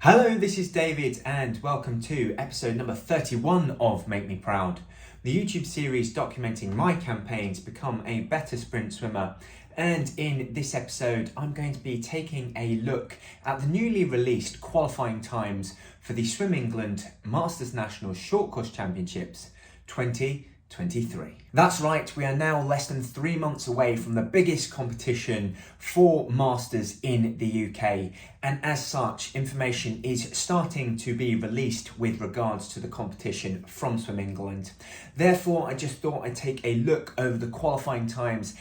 Hello, this is David and welcome to episode number 31 of Make Me Proud, the YouTube series documenting my campaign to become a better sprint swimmer. And in this episode, I'm going to be taking a look at the newly released qualifying times for the Swim England Masters Nationals Short Course Championships 2023. That's right, we are now less than 3 months away from the biggest competition for Masters in the UK, and as such, information is starting to be released with regards to the competition from Swim England. Therefore, I just thought I'd take a look over the qualifying times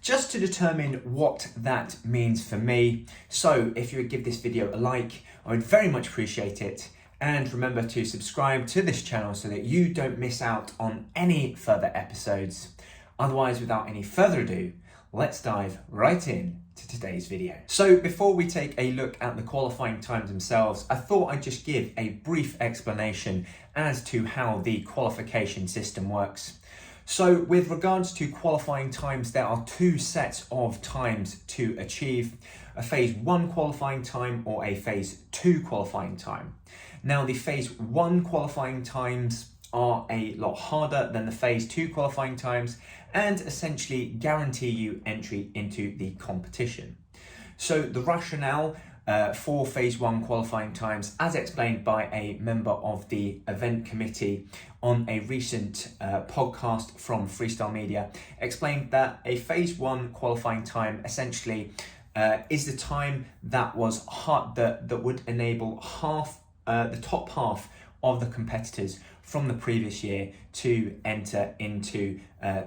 just to determine what that means for me. So if you would give this video a like, I would very much appreciate it. And remember to subscribe to this channel so that you don't miss out on any further episodes. Otherwise, without any further ado, let's dive right in to today's video. So before we take a look at the qualifying times themselves, I thought I'd just give a brief explanation as to how the qualification system works. So with regards to qualifying times, there are two sets of times to achieve: a phase 1 qualifying time or a phase 2 qualifying time. Now, the phase 1 qualifying times are a lot harder than the phase 2 qualifying times and essentially guarantee you entry into the competition. So the rationale for phase 1 qualifying times, as explained by a member of the event committee on a recent podcast from Freestyle Media, explained that a phase 1 qualifying time essentially is the time that was that would enable the top half of the competitors from the previous year to enter into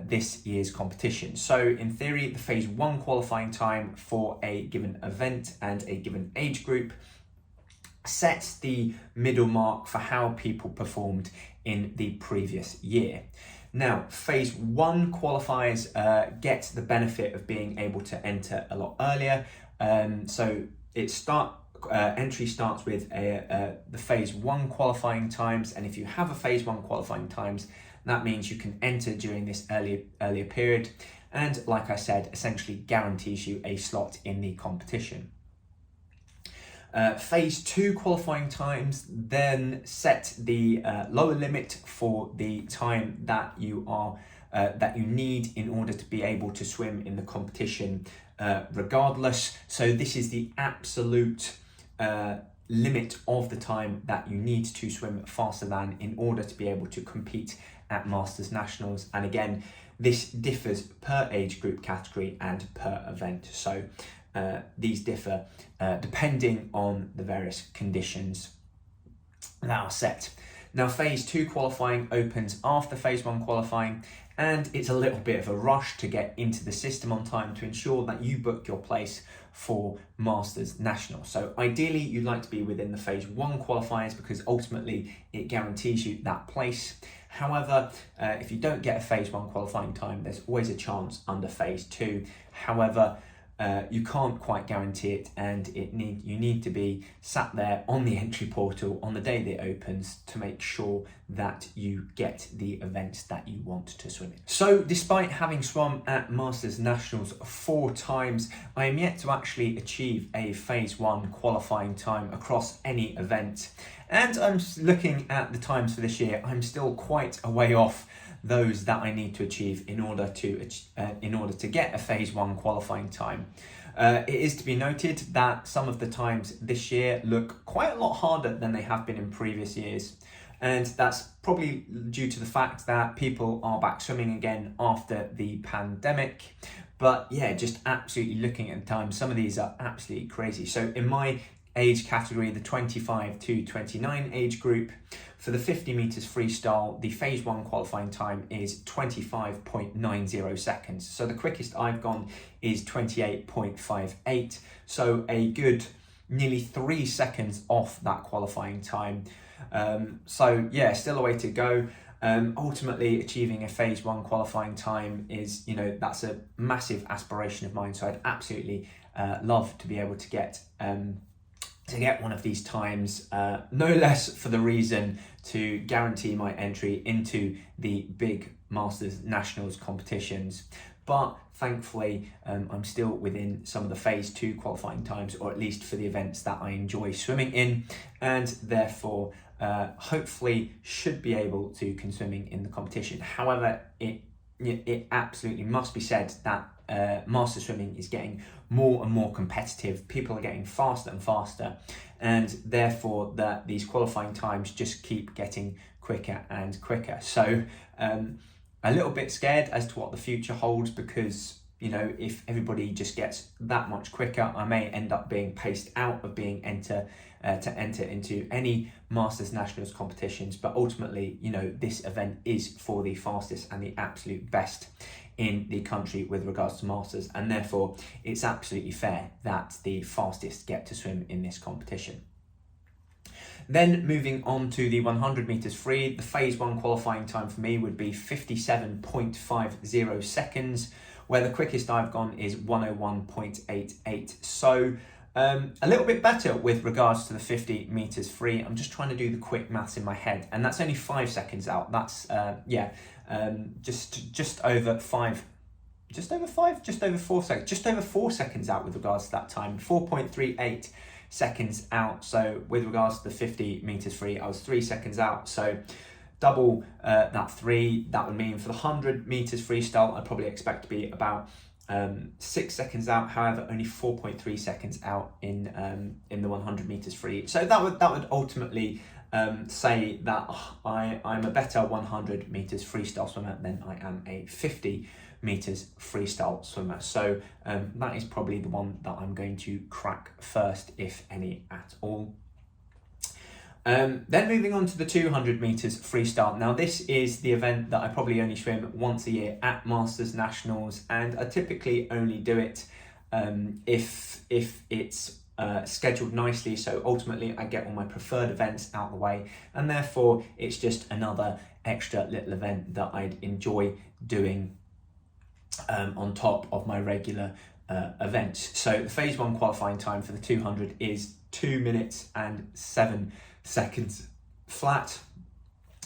this year's competition. So in theory, the phase 1 qualifying time for a given event and a given age group sets the middle mark for how people performed in the previous year. Now, phase 1 qualifiers get the benefit of being able to enter a lot earlier. Entry starts with the phase 1 qualifying times, and if you have a phase 1 qualifying times, that means you can enter during this earlier period, and like I said, essentially guarantees you a slot in the competition. Phase 2 qualifying times then set the lower limit for the time that you need in order to be able to swim in the competition regardless. So this is the absolute limit of the time that you need to swim faster than in order to be able to compete at Masters Nationals. And again, this differs per age group category and per event. So these differ depending on the various conditions that are set. Now, phase 2 qualifying opens after phase 1 qualifying, and it's a little bit of a rush to get into the system on time to ensure that you book your place for Masters National. So ideally, you'd like to be within the phase 1 qualifiers because ultimately it guarantees you that place. However, if you don't get a phase 1 qualifying time, there's always a chance under phase 2. However, you can't quite guarantee it, and you need to be sat there on the entry portal on the day that it opens to make sure that you get the event that you want to swim in. So despite having swum at Masters Nationals 4 times, I am yet to actually achieve a phase 1 qualifying time across any event. And I'm looking at the times for this year, I'm still quite a way off those that I need to achieve in order to get a phase 1 qualifying time. It is to be noted that some of the times this year look quite a lot harder than they have been in previous years, and that's probably due to the fact that people are back swimming again after the pandemic. But yeah, just absolutely looking at the times, some of these are absolutely crazy. So in my age category, the 25 to 29 age group, for the 50 meters freestyle, the phase 1 qualifying time is 25.90 seconds. So the quickest I've gone is 28.58. So a good nearly 3 seconds off that qualifying time. So yeah, still a way to go. Ultimately achieving a phase 1 qualifying time is, that's a massive aspiration of mine. So I'd absolutely love to be able to get one of these times, no less for the reason to guarantee my entry into the big Masters Nationals competitions, but thankfully I'm still within some of the phase 2 qualifying times, or at least for the events that I enjoy swimming in, and therefore hopefully should be able to continue swimming in the competition. However, it absolutely must be said that master swimming is getting more and more competitive. People are getting faster and faster, and therefore that these qualifying times just keep getting quicker and quicker. So a little bit scared as to what the future holds, because if everybody just gets that much quicker, I may end up being paced out of being to enter into any Masters Nationals competitions. But ultimately, this event is for the fastest and the absolute best in the country with regards to Masters, and therefore it's absolutely fair that the fastest get to swim in this competition. Then moving on to the 100 meters free, the phase 1 qualifying time for me would be 57.50 seconds, where the quickest I've gone is 101.88. So a little bit better with regards to the 50 meters free. I'm just trying to do the quick maths in my head, and that's only 5 seconds out. That's just over 4 seconds out with regards to that time. 4.38 seconds out. So with regards to the 50 meters free, I was 3 seconds out. So double that 3. That would mean for the 100 meters freestyle, I'd probably expect to be about 6 seconds out. However, only 4.3 seconds out in the 100 meters free. So that would ultimately say that I'm a better 100 meters freestyle swimmer than I am a 50 meters freestyle swimmer. So that is probably the one that I'm going to crack first, if any at all. Then moving on to the 200 meters freestyle. Now this is the event that I probably only swim once a year at Masters Nationals, and I typically only do it if it's scheduled nicely. So ultimately I get all my preferred events out of the way, and therefore it's just another extra little event that I'd enjoy doing on top of my regular events. So the phase 1 qualifying time for the 200 is 2 minutes and 7 seconds flat.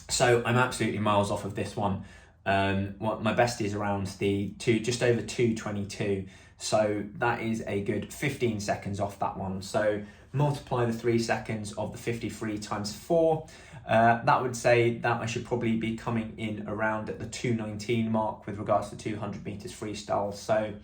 So I'm absolutely miles off of this one. My best is around just over 2:22. So that is a good 15 seconds off that one. So multiply the 3 seconds of the 53 times 4. That would say that I should probably be coming in around at the 2:19 mark with regards to 200 meters freestyle. So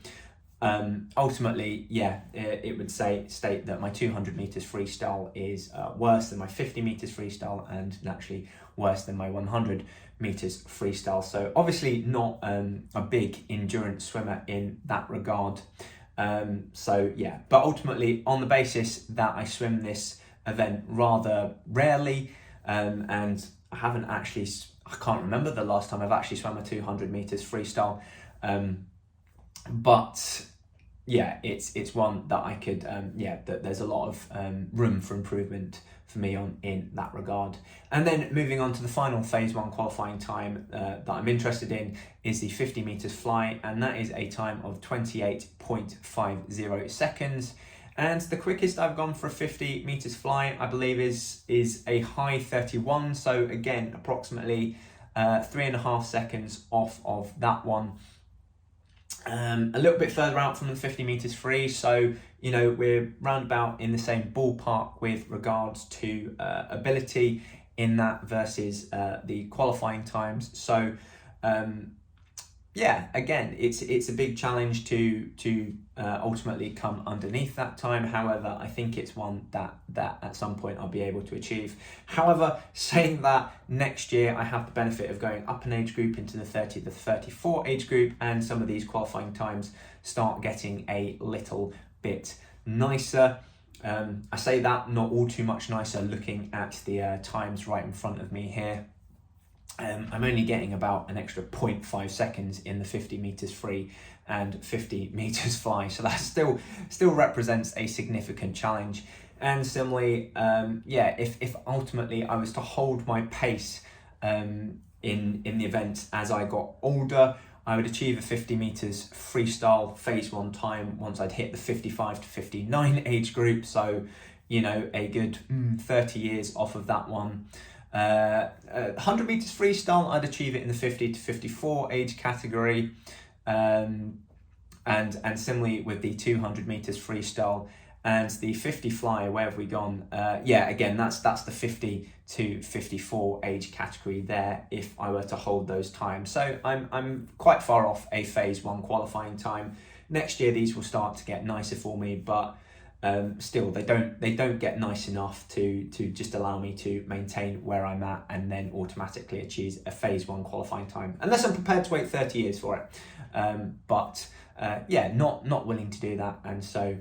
ultimately, it would state that my 200 meters freestyle is worse than my 50 meters freestyle, and naturally worse than my 100 meters freestyle. So obviously not a big endurance swimmer in that regard. But ultimately on the basis that I swim this event rather rarely, and I can't remember the last time I've actually swum a 200 meters freestyle. But yeah, it's one that I could, that there's a lot of room for improvement for me in that regard. And then moving on to the final phase 1 qualifying time that I'm interested in is the 50 meters fly, and that is a time of 28.50 seconds. And the quickest I've gone for a 50 meters fly, I believe, is a high 31. So again, approximately 3.5 seconds off of that one. A little bit further out from the 50 meters free, so we're round about in the same ballpark with regards to ability in that versus the qualifying times. So again, it's a big challenge to ultimately come underneath that time. However, I think it's one that at some point I'll be able to achieve. However, saying that, next year I have the benefit of going up an age group into the 30 to 34 age group, and some of these qualifying times start getting a little bit nicer. I say that not all too much nicer looking at the times right in front of me here. I'm only getting about an extra 0.5 seconds in the 50 meters free and 50 meters fly, so that still represents a significant challenge. And similarly, if ultimately I was to hold my pace in the event as I got older, I would achieve a 50 meters freestyle phase 1 time once I'd hit the 55 to 59 age group. So a good 30 years off of that one. 100 meters freestyle, I'd achieve it in the 50 to 54 age category. And similarly with the 200 meters freestyle and the 50 fly. Where have we gone? Yeah, again, that's the 50 to 54 age category there if I were to hold those times. So I'm quite far off a phase 1 qualifying time. Next year these will start to get nicer for me, but still they don't get nice enough to just allow me to maintain where I'm at and then automatically achieve a phase 1 qualifying time, unless I'm prepared to wait 30 years for it. Yeah, not willing to do that, and so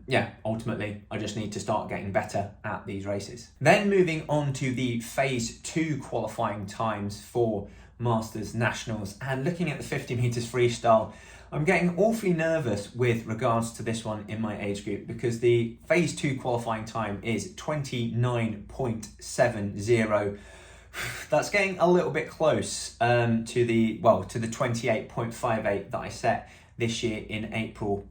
yeah, ultimately I just need to start getting better at these races. Then moving on to the phase 2 qualifying times for Masters Nationals, and looking at the 50 meters freestyle, I'm getting awfully nervous with regards to this one in my age group, because the phase 2 qualifying time is 29.70. That's getting a little bit close to the 28.58 that I set this year in April,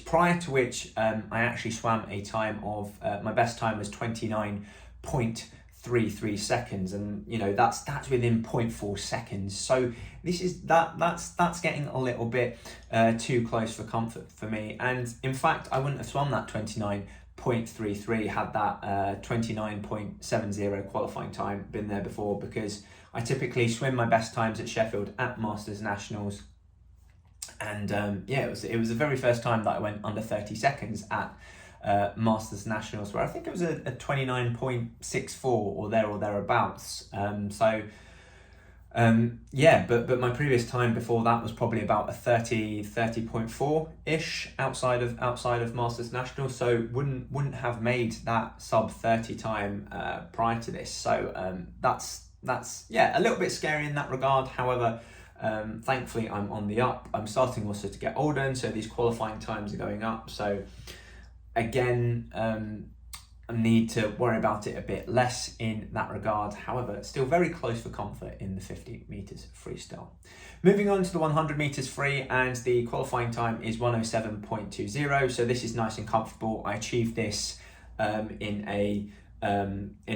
prior to which I actually swam a time of my best time was 29.33 seconds, and you know that's within 0.4 seconds. So this is that's getting a little bit too close for comfort for me. And in fact, I wouldn't have swum that 29.33 had that 29.70 qualifying time been there before, because I typically swim my best times at Sheffield at Masters Nationals. And yeah, it was the very first time that I went under 30 seconds at Masters Nationals, where I think it was a 29.64 or thereabouts. Yeah, but my previous time before that was probably about a 30.4 ish outside of Masters Nationals. So wouldn't have made that sub 30 time prior to this. So that's yeah, a little bit scary in that regard. However, thankfully I'm on the up. I'm starting also to get older, and so these qualifying times are going up. So again, I need to worry about it a bit less in that regard. However, still very close for comfort in the 50 meters freestyle. Moving on to the 100 meters free, and the qualifying time is 107.20. So this is nice and comfortable. I achieved this in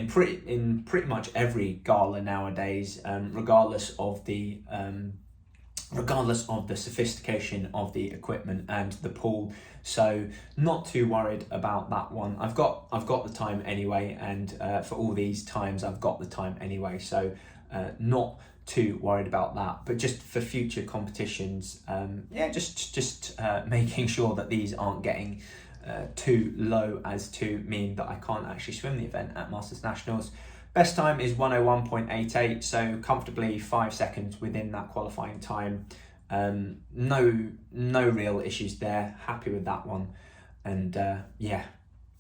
pretty much every gala nowadays, regardless of the sophistication of the equipment and the pool. So not too worried about that one. I've got the time anyway, and for all these times I've got the time anyway, so not too worried about that. But just for future competitions, yeah, just making sure that these aren't getting too low as to mean that I can't actually swim the event at Masters Nationals. Best time is 101.88, so comfortably 5 seconds within that qualifying time. No real issues there. Happy with that one, and yeah,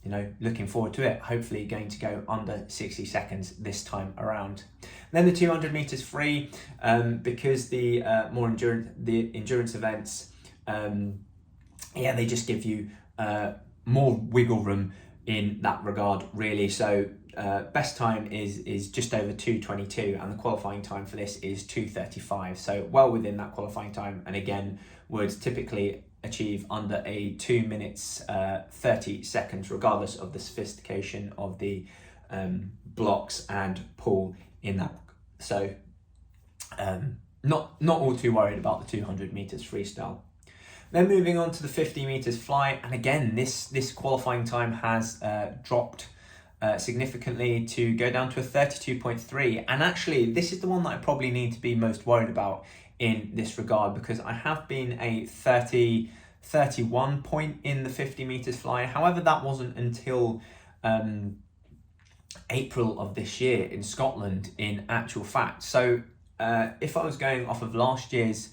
you know, looking forward to it. Hopefully going to go under 60 seconds this time around. Then the 200 meters free, because the endurance events, yeah, they just give you more wiggle room in that regard, really. So best time is just over 2:22, and the qualifying time for this is 2:35. So well within that qualifying time, and again would typically achieve under a 2 minutes 30 seconds, regardless of the sophistication of the blocks and pool in that. So not all too worried about the 200 meters freestyle. Then moving on to the 50 meters fly, and again this qualifying time has dropped significantly to go down to a 32.3, and actually this is the one that I probably need to be most worried about in this regard, because I have been a 31 point in the 50 meters fly. However, that wasn't until April of this year in Scotland, in actual fact. So if I was going off of last year's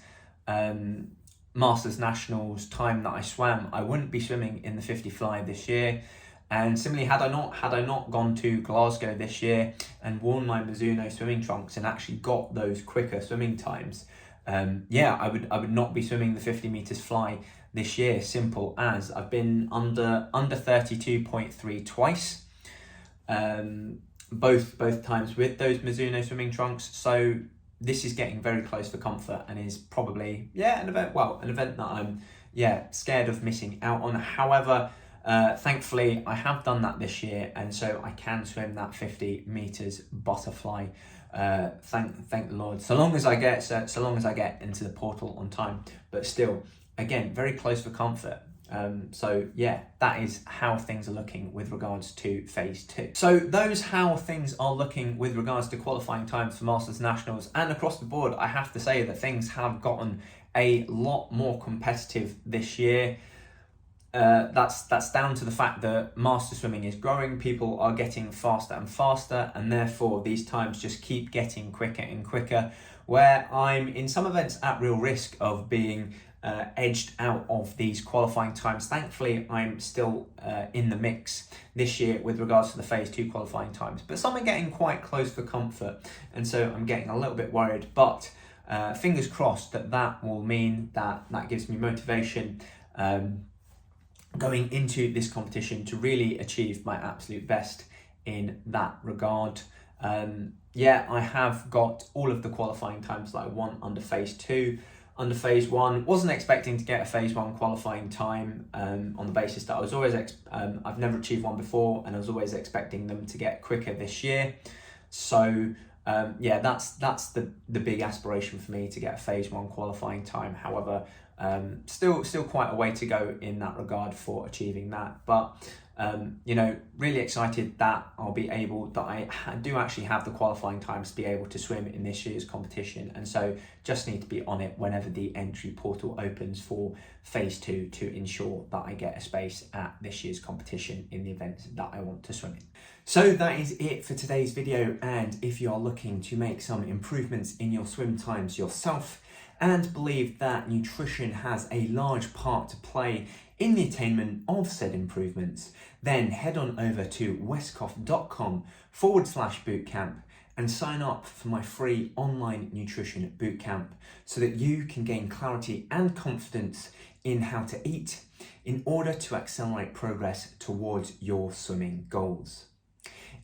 Masters Nationals time that I swam, I wouldn't be swimming in the 50 fly this year. And similarly, had I not gone to Glasgow this year and worn my Mizuno swimming trunks and actually got those quicker swimming times, yeah, I would not be swimming the 50 meters fly this year. Simple as. I've been under 32.3 twice, both times with those Mizuno swimming trunks. So this is getting very close for comfort, and is probably an event that I'm scared of missing out on. However, Thankfully, I have done that this year, and so I can swim that 50 meters butterfly. Thank the Lord. So long as I get into the portal on time, but still, again, very close for comfort. So yeah, that is how things are looking with regards to phase 2. So those how things are looking with regards to qualifying times for Masters Nationals, and across the board, I have to say that things have gotten a lot more competitive this year. That's down to the fact that master swimming is growing, people are getting faster and faster, and therefore these times just keep getting quicker and quicker, where I'm in some events at real risk of being edged out of these qualifying times. Thankfully, I'm still in the mix this year with regards to the phase 2 qualifying times, but some are getting quite close for comfort, and so I'm getting a little bit worried, but fingers crossed that will mean that gives me motivation going into this competition to really achieve my absolute best in that regard. Yeah, I have got all of the qualifying times that I want under phase 2. Under phase 1, wasn't expecting to get a phase 1 qualifying time on the basis that I was always I've never achieved one before, and I was always expecting them to get quicker this year. So yeah, that's the big aspiration for me, to get a phase 1 qualifying time. However, still quite a way to go in that regard for achieving that, but you know, really excited that I'll be able, that I do actually have the qualifying times to be able to swim in this year's competition, and so just need to be on it whenever the entry portal opens for phase 2 to ensure that I get a space at this year's competition in the event that I want to swim in. So that is it for today's video, and if you are looking to make some improvements in your swim times yourself, and believe that nutrition has a large part to play in the attainment of said improvements, then head on over to westcough.com/bootcamp and sign up for my free online nutrition bootcamp so that you can gain clarity and confidence in how to eat in order to accelerate progress towards your swimming goals.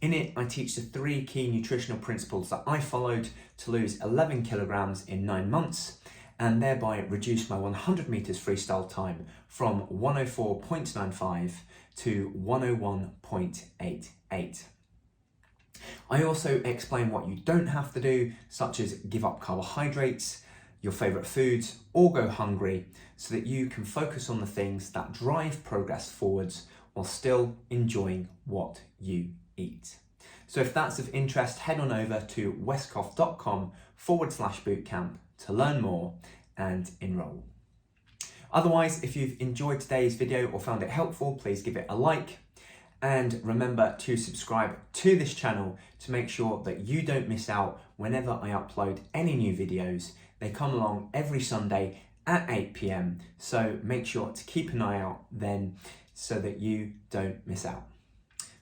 In it, I teach the 3 key nutritional principles that I followed to lose 11 kilograms in 9 months, and thereby reduce my 100 meters freestyle time from 104.95 to 101.88. I also explain what you don't have to do, such as give up carbohydrates, your favourite foods, or go hungry, so that you can focus on the things that drive progress forwards while still enjoying what you eat. So if that's of interest, head on over to westcough.com/bootcamp to learn more and enroll. Otherwise, if you've enjoyed today's video or found it helpful, please give it a like, and remember to subscribe to this channel to make sure that you don't miss out whenever I upload any new videos. They come along every Sunday at 8 p.m, so make sure to keep an eye out then so that you don't miss out.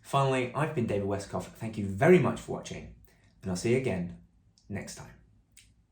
Finally, I've been David Westcough. Thank you very much for watching, and I'll see you again next time.